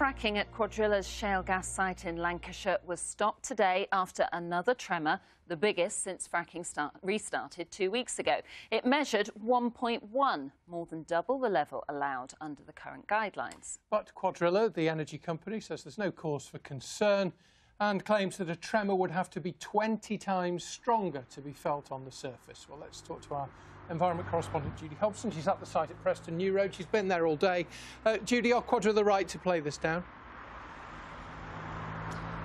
Fracking at Cuadrilla's shale gas site in Lancashire was stopped today after another tremor, the biggest since fracking restarted 2 weeks ago. It measured 1.1, more than double the level allowed under the current guidelines. But Cuadrilla, the energy company, says there's no cause for concern and claims that a tremor would have to be 20 times stronger to be felt on the surface. Well, let's talk to our environment correspondent Judy Hobson. She's at the site at Preston New Road. She's been there all day. Judy, are Cuadrilla right to play this down?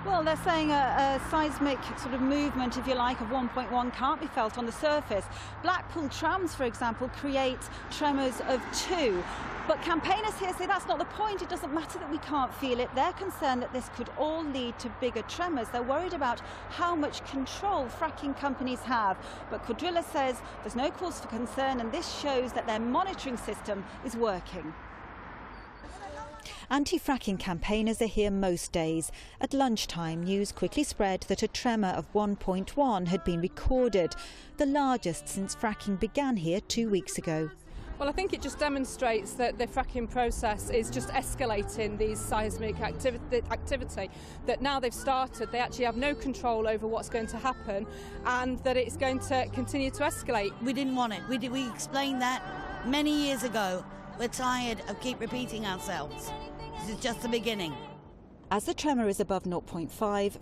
Well, they're saying a seismic sort of movement, if you like, of 1.1 can't be felt on the surface. Blackpool trams, for example, create tremors of 2. But campaigners here say that's not the point. It doesn't matter that we can't feel it. They're concerned that this could all lead to bigger tremors. They're worried about how much control fracking companies have. But Cuadrilla says there's no cause for concern, and this shows that their monitoring system is working. Anti-fracking campaigners are here most days. At lunchtime, news quickly spread that a tremor of 1.1 had been recorded, the largest since fracking began here 2 weeks ago. Well, I think it just demonstrates that the fracking process is just escalating these seismic activity, that now they've started, they actually have no control over what's going to happen, and that it's going to continue to escalate. We didn't want it. We explained that many years ago. We're tired of keep repeating ourselves. This is just the beginning. As the tremor is above 0.5,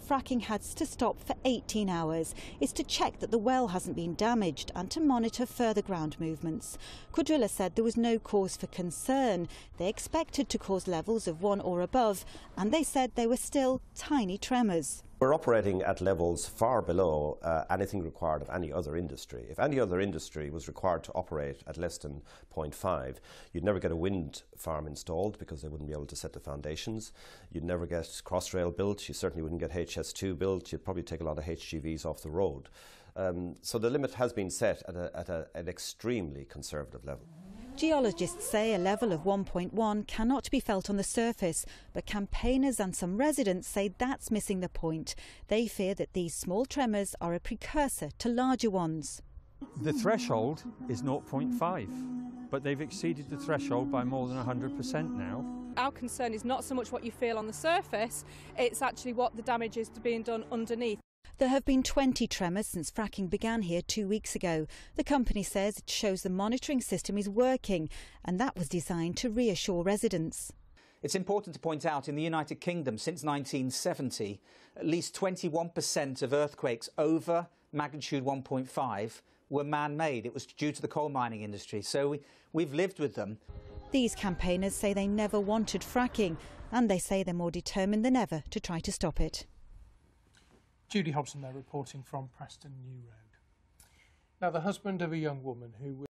fracking has to stop for 18 hours. It's to check that the well hasn't been damaged and to monitor further ground movements. Cuadrilla said there was no cause for concern. They expected to cause levels of 1 or above, and they said they were still tiny tremors. We're operating at levels far below anything required of any other industry. If any other industry was required to operate at less than 0.5, you'd never get a wind farm installed because they wouldn't be able to set the foundations. You'd never get Crossrail built. You certainly wouldn't get HS2 built. You'd probably take a lot of HGVs off the road. So the limit has been set at an extremely conservative level. Geologists say a level of 1.1 cannot be felt on the surface, but campaigners and some residents say that's missing the point. They fear that these small tremors are a precursor to larger ones. The threshold is 0.5, but they've exceeded the threshold by more than 100% now. Our concern is not so much what you feel on the surface, it's actually what the damage is being done underneath. There have been 20 tremors since fracking began here 2 weeks ago. The company says it shows the monitoring system is working, and that was designed to reassure residents. It's important to point out in the United Kingdom since 1970, at least 21% of earthquakes over magnitude 1.5 were man-made. It was due to the coal mining industry, so we've lived with them. These campaigners say they never wanted fracking, and they say they're more determined than ever to try to stop it. Judy Hobson there reporting from Preston New Road. Now, the husband of a young woman who